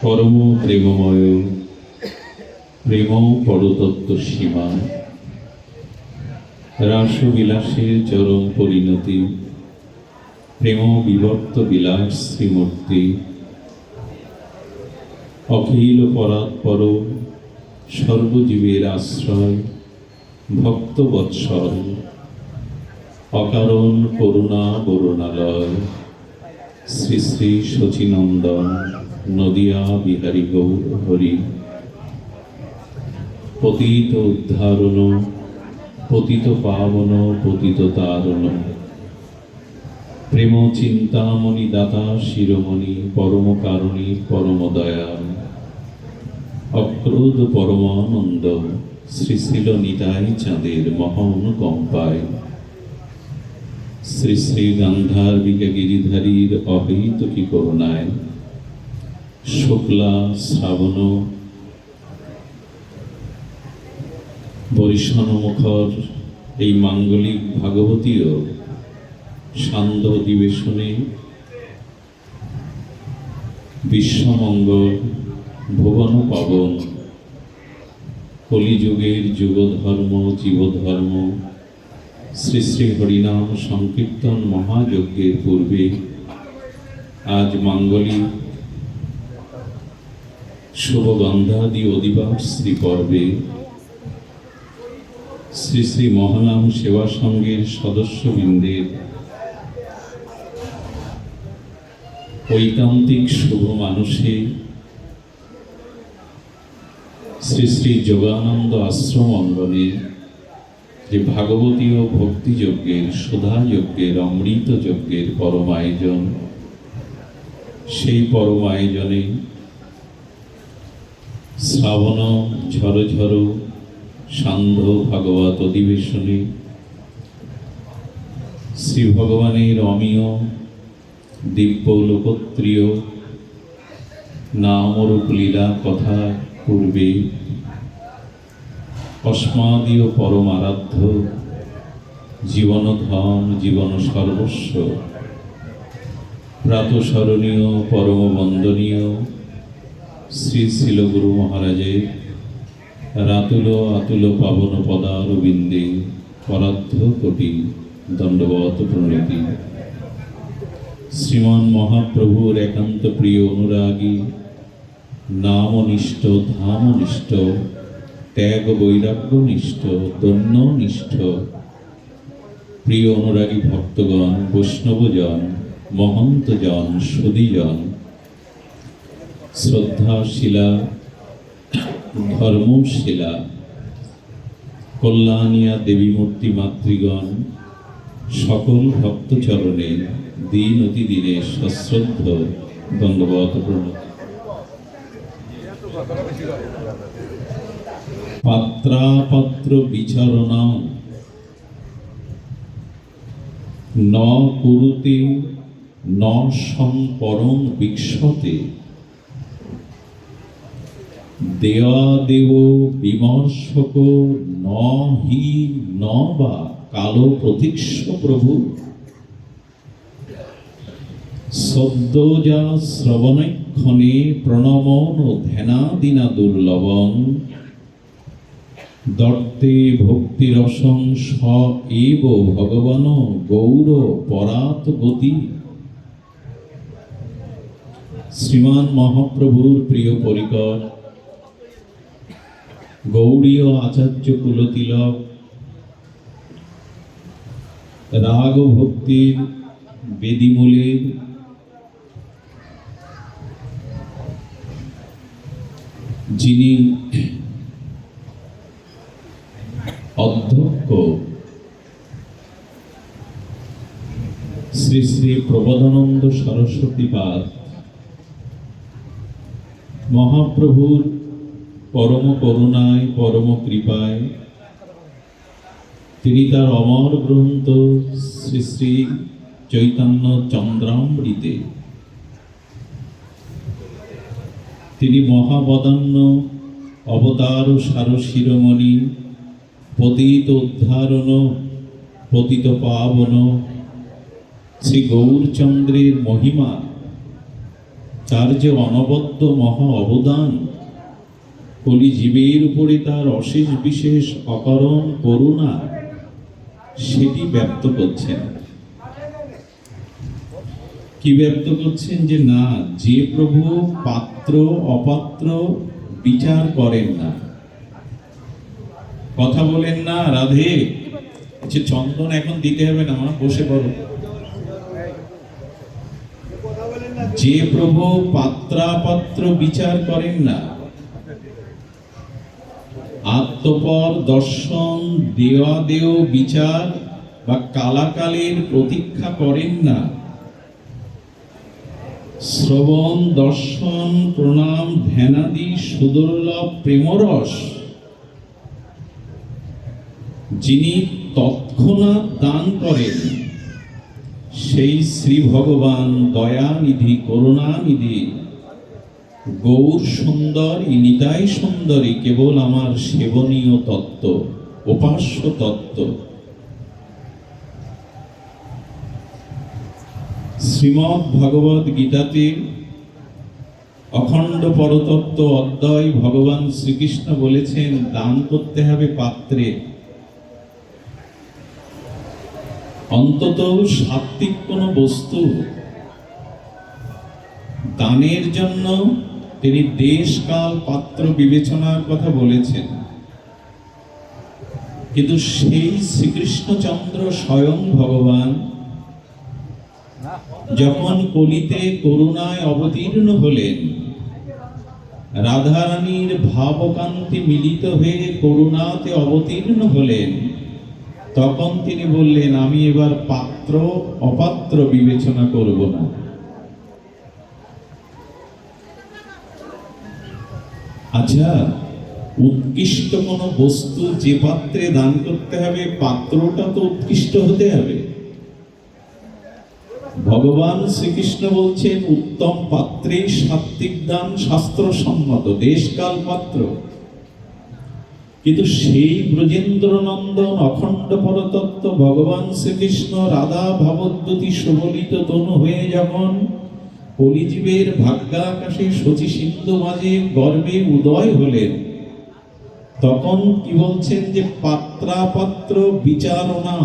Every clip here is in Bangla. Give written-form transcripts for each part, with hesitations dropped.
পরম প্রেমময় প্রেম পরতত্ত্ব সীমা, রাসবিলাসের চরম পরিণতি, প্রেম বিবর্ত বিলাস শ্রীমূর্তি, অখিল পরাৎপর সর্বজীবের আশ্রয়, ভক্তবৎসল, অকারণ করুণা বরুণালয়, শ্রী শ্রী শচীনন্দন নদিয়া বিহারী গৌর হরি। পতিত উদ্ধারণ, পতিত পাবন, পতিত তারণ, প্রেম চিন্তামণি দাতা শিরোমণি, পরম কারণী পরম দয়াল, অক্রোধ পরমানন্দ, শ্রী শ্রীল নিতাই চাঁদের মহানুকম্পায়, শ্রী শ্রী গান্ধার্বিকা গিরিধারীর অহৈতুকী করুণায়, শুক্লা শ্রাবণ বরিশান মুখর এই মাঙ্গলিক ভাগবতীয় সান্ধ্য অধিবেশনে বিশ্বমঙ্গল ভুবন পাবন কলিযুগের যুগধর্ম জীবধর্ম শ্রী শ্রী হরিনাম সংকীর্তন মহাযজ্ঞের পূর্বে আজ মাঙ্গলিক শুভগন্ধাদি অধিবাস শ্রী পর্বে শ্রী শ্রী মহানাম সেবা সংঘের সদস্যবৃন্দের ঐকান্তিক শুভ মানুষে শ্রী শ্রী যোগানন্দ আশ্রম অঙ্গনে যে ভাগবতীয় ভক্তিযজ্ঞের সুধাযজ্ঞের অমৃত যজ্ঞের পরম আয়োজন, সেই পরম আয়োজনে শ্রাবণ ঝরো ঝরো সান্ধ্য ভাগবত অধিবেশনে শ্রী ভগবানের অমীয় দিব্য লোকত্রিয় নামরূপ লীলা কথা পূর্বে অস্মাদীয় পরম আরাধ্য জীবনধন জীবন সর্বস্ব প্রাতঃস্মরণীয় পরম বন্দনীয় শ্রী শিল গুরু মহারাজের রাতুল আতুল পাবন পদারবিন্দে পরার্ধ কোটি দণ্ডবত প্রণতি। শ্রীমান মহাপ্রভুর একান্ত প্রিয় অনুরাগী, নামনিষ্ঠ ধামনিষ্ঠ ত্যাগ বৈরাগ্যনিষ্ঠ দন্যনিষ্ঠ প্রিয় অনুরাগী ভক্তগণ, বৈষ্ণবজন, মহন্তজন, সুধীজন, শ্রদ্ধাশীলা ধর্মশীলা কল্যাণিয়া দেবী মূর্তি মাতৃগণ, সকল ভক্তচরণে দিন অতি দিনে সশ্রদ্ধ দণ্ডবত প্রণতি। পাত্রাপাত্র বিচরণ ন কুরুতে ন সংপরং বিক্ষতে, দেয়াদেব বিমর্শক ন হি ন বা কালো প্রতীক্ষ প্রভু, সদ্যজা শ্রবণক্ষণে প্রণমন ধ্যানাদিনা দুর্লভং, দর্তে ভক্তিরসং স এব ভগবান গৌর পরাত গতি। শ্রীমান মহাপ্রভুর প্রিয় পরিকর গৌড়ীয় আচার্য কুলতিলক রাগ ভক্তির বেদিমূলের যিনি অধ্যক্ষ শ্রী শ্রী প্রবোধানন্দ সরস্বতীপাদ মহাপ্রভুর পরম করুণায় পরম কৃপায় তিনি তার অমর গ্রন্থ শ্রী শ্রী চৈতন্য চন্দ্রামৃতে তিনি মহাবদান্য অবতার সার শিরোমণি, পতিত উদ্ধারণ পতিত পাবন শ্রী গৌরচন্দ্রের মহিমা তার যে অনবদ্য মহা অবদান, কলিজীবের উপরে তার অশেষ বিশেষ অকারণ করুণা, সেটি ব্যক্ত করছেন। কি ব্যক্ত করছেন? যে না, যে প্রভু পাত্র অপাত্র বিচার করেন না, কথা বলেন না, রাধে আচ্ছা চন্দন এখন দিতে হবে না, মা বসে পড়ো। যে প্রভু পাত্রাপাত্র বিচার করেন না, আত্মপর দর্শন দেওয়াদেও বিচার বা কালাকালের প্রতীক্ষা করেন না, শ্রবণ দর্শন প্রণাম ধ্যানাদি সুদুর্লভ প্রেমরস যিনি তৎক্ষণাৎ দান করেন, সেই শ্রী ভগবান দয়ানিধি করুণানিধি গৌর সুন্দরী নিতাই সুন্দরী কেবল আমার সেবনীয় তত্ত্ব, উপাস্য তত্ত্ব। শ্রীমদ্ ভগবদ গীতাতে অখণ্ড পরতত্ত্ব অদ্বয় ভগবান শ্রীকৃষ্ণ বলেছেন দান করতে হবে পাত্রে, অন্তত সাত্ত্বিক কোন বস্তু দানের জন্য তিনি দেশ কাল পাত্র বিবেচনার কথা বলেছেন। কিন্তু সেই শ্রীকৃষ্ণচন্দ্র স্বয়ং ভগবান যখন কলিতে করুণায় অবতীর্ণ হলেন, রাধারানীর ভাবকান্তি মিলিত হয়ে করুণাতে অবতীর্ণ হলেন, তখন তিনি বললেন আমি এবার পাত্র অপাত্র বিবেচনা করব না। আচ্ছা, উৎকৃষ্ট কোন বস্তু যে পাত্রে দান করতে হবে, পাত্রটা তো উৎকৃষ্ট হতে হবে। ভগবান শ্রীকৃষ্ণ বলছেন উত্তম পাত্রে সাত্ত্বিক দান শাস্ত্রসম্মত, দেশকাল পাত্র। কিন্তু সেই ব্রজেন্দ্র নন্দন অখণ্ড পরতত্ত্ব ভগবান শ্রীকৃষ্ণ রাধা ভাবদ্যুতি সুবলিত তনু হয়ে যখন কলিজীবের ভাগ্যাকাশে শচী সিন্ধু মাঝে গর্বে উদয় হলেন, তখন কি বলছেন? যে পাত্রাপাত্র বিচারণা,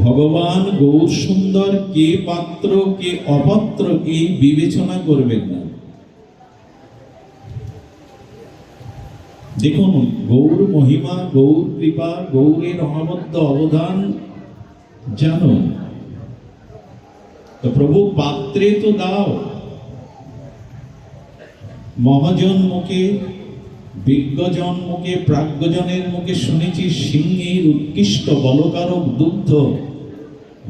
ভগবান গৌর সুন্দর কে পাত্র কে অপাত্র এই বিবেচনা করবেন না। দেখুন, গৌর মহিমা, গৌর কৃপা, গৌরের অনবদ্য অবদান জানুন। তো প্রভু পাত্রে তো দাও। মহাজন মুখে, বিজ্ঞজন মুখে, প্রাজ্ঞজনের মুখে শুনেছি সিংহের উৎকৃষ্ট বলকারক দুগ্ধ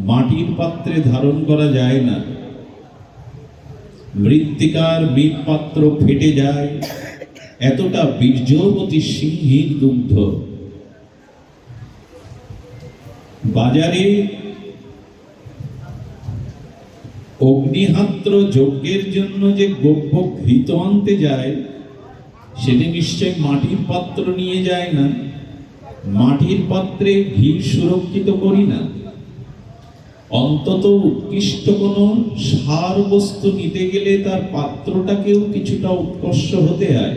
মাটির পাত্রে ধারণ করা যায় না, মৃত্তিকার মৃৎপাত্র ফেটে যায়, এতটা বীর্যবতী সিংহের দুগ্ধ। বাজারে অগ্নিহাত্র যজ্ঞের জন্য যে গোপ্য ঘৃত আনতে যায়, সেটি নিশ্চয় মাটির পাত্র নিয়ে যায় না। মাটির পাত্রে ঘি সুরক্ষিত করি না, অন্তত উৎকৃষ্ট কোন সার বস্তু নিতে গেলে তার পাত্রটাকেও কিছুটা উৎকর্ষ হতে হয়।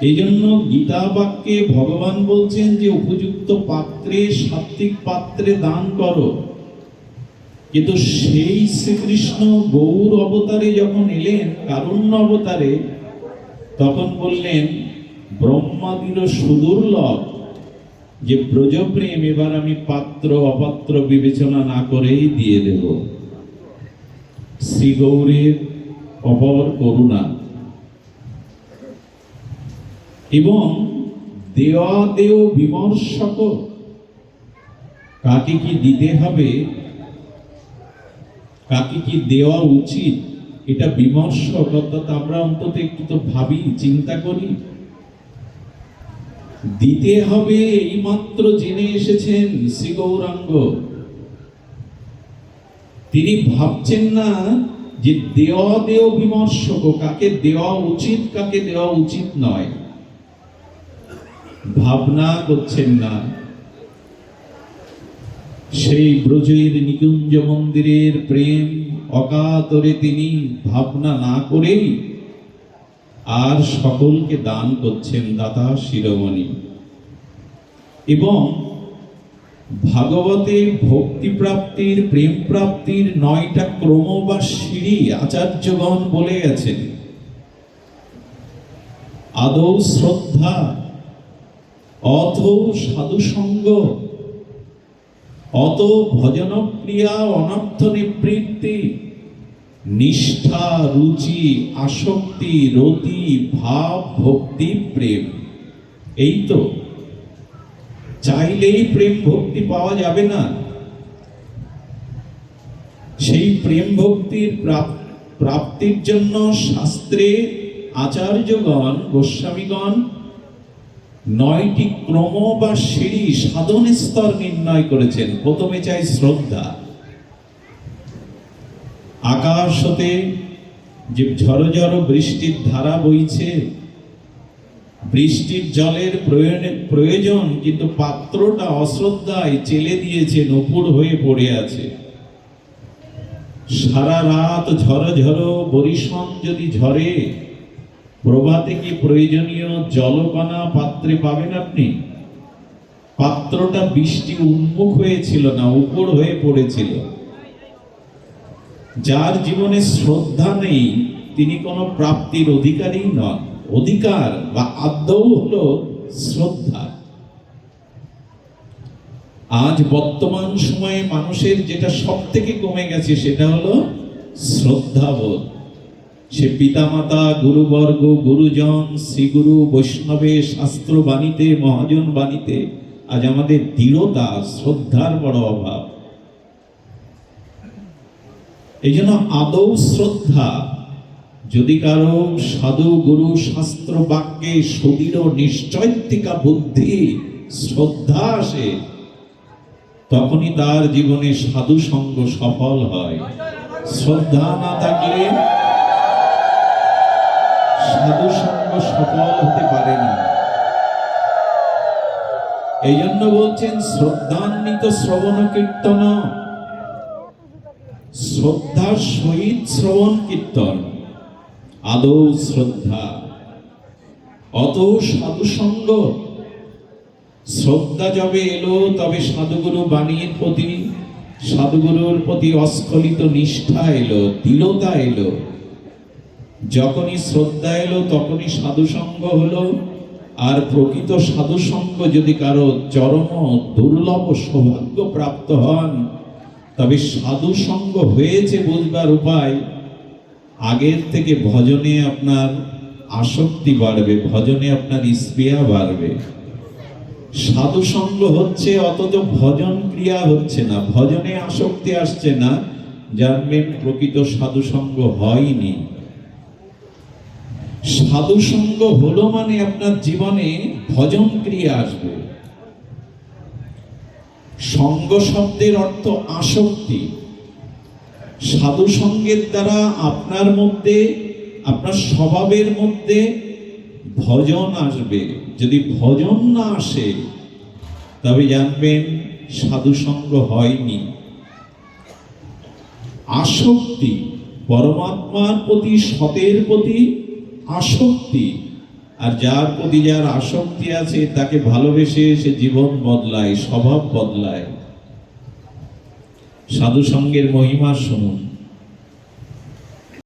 এই জন্য গীতা বাক্যে ভগবান বলছেন যে উপযুক্ত পাত্রে, সাত্ত্বিক পাত্রে দান করো। কিন্তু সেই শ্রীকৃষ্ণ গৌর অবতারে যখন এলেন, কারুণ্য অবতারে, তখন বললেন ব্রহ্মাদির সুদুর্লভ যে ব্রজপ্রেম এবার আমি পাত্র অপাত্র বিবেচনা না করেই দিয়ে দেব। শ্রী গৌরের অপর করুণা এবং দেওয়াদেও বিমর্শক, কাকে কি দিতে হবে, কাকে কি দেওয়া উচিত, এটা বিমর্শক, অর্থাৎ আমরা অন্তত একটু তো ভাবি, চিন্তা করি। দিতে হবে এইমাত্র জেনে এসেছেন শ্রী গৌরাঙ্গ। তিনি ভাবছেন না যে দেওয়া দেও বিমর্শক, কাকে দেওয়া উচিত কাকে দেওয়া উচিত নয়, ভাবনা করছেন না। সেই ব্রজের নিকুঞ্জ মন্দিরের প্রেম অকাতরে তিনি ভাবনা না করেই আর সকলকে দান করছেন দাতা শিরোমণি। এবং ভাগবতে ভক্তি প্রাপ্তির প্রেম প্রাপ্তির 9টা ক্রম বা সিঁড়ি আচার্যগণ বলে গেছেন। আদৌ শ্রদ্ধা, অথ সাধুসঙ্গ, অত ভজনক্রিয়া অনর্থ নিবৃত্তি, নিষ্ঠা, রুচি, আসক্তি, রতি, ভাব, ভক্তি, প্রেম। এই তো, চাইলেই প্রেম ভক্তি পাওয়া যাবে না। সেই প্রেম ভক্তির প্রাপ্তির জন্য শাস্ত্রে আচার্যগণ, গোস্বামীগণ 9টি ক্রম বা সিঁড়ি সাধন স্তর নির্ণয় করেছেন। প্রথমে চাই শ্রদ্ধা। আকাশ হতে যে ঝড়ো ঝড়ো বৃষ্টির ধারা বইছে, বৃষ্টির জলের প্রয়োজন, কিন্তু পাত্রটা অশ্রদ্ধায় চেলে দিয়েছে, নপুর হয়ে পড়ে আছে। সারা রাত ঝড়ো ঝড়ো বরিশন যদি ঝরে, প্রভাতে কি প্রয়োজনীয় জলকণা পাত্রে পাবেন আপনি? পাত্রটা বৃষ্টি উন্মুখ হয়েছিল না, উপর হয়ে পড়েছিল। যার জীবনে শ্রদ্ধা নেই তিনি কোনো প্রাপ্তির অধিকারী নন। অধিকার বা আদৌ হলো শ্রদ্ধা। আজ বর্তমান সময়ে মানুষের যেটা সব থেকে কমে গেছে সেটা হলো শ্রদ্ধাবোধ। সে পিতামাতা, গুরুবর্গ, গুরুজন, শ্রীগুরু, বৈষ্ণবে, শাস্ত্র বাণীতে, মহাজন বাণীতে আজ আমাদের দৃঢ়তা, শ্রদ্ধার বড় অভাব। এই জন্য আদৌ শ্রদ্ধা, যদি কারো সাধু গুরু শাস্ত্র বাক্যে সুদৃঢ় নিশ্চয়িকা বুদ্ধি শ্রদ্ধা আসে, তখনই তার জীবনে সাধু সঙ্গ সফল হয়। শ্রদ্ধা না থাকলে সাধু সঙ্গ সফল হতে পারে না। এই জন্য বলছেন শ্রদ্ধান্বিত শ্রবণ কীর্তন, শ্রদ্ধার সহিত শ্রবণ কীর্তন, আদৌ শ্রদ্ধা, অত সাধুসঙ্গ। শ্রদ্ধা যবে এলো তবে সাধুগুরু বাণীর প্রতি, সাধুগুরুর প্রতি অস্খলিত নিষ্ঠা এলো, দৃঢ়তা এলো। যখনই শ্রদ্ধা এলো তখনই সাধুসঙ্গ হলো। আর প্রকৃত সাধুসঙ্গ যদি কারো চরম দুর্লভ সৌভাগ্য প্রাপ্ত হন, তবে সাধুসঙ্গ হয়েছে বুঝবার উপায়, আগের থেকে ভজনে আপনার আসক্তি বাড়বে, ভজনে আপনার স্পৃহা বাড়বে। সাধুসঙ্গ হচ্ছে অথচ ভজন ক্রিয়া হচ্ছে না, ভজনে আসক্তি আসছে না, জানবেন প্রকৃত সাধুসঙ্গ হয়নি। সাধুসঙ্গ হলো মানে আপনার জীবনে ভজন ক্রিয়া আসবে। সঙ্গ শব্দের অর্থ আসক্তি। সাধু সঙ্গের দ্বারা আপনার মধ্যে, আপনার স্বভাবের মধ্যে ভজন আসবে। যদি ভজন না আসে তবে জানবেন সাধু সঙ্গ হয়নি। আসক্তি, পরমাত্মার প্রতি, সতের প্রতি আসক্তি। আর যার প্রতি যার আসক্তি আছে তাকে ভালোবেসে সে জীবন বদলায়, স্বভাব বদলায়। সাধু সঙ্গের মহিমা শুনুন।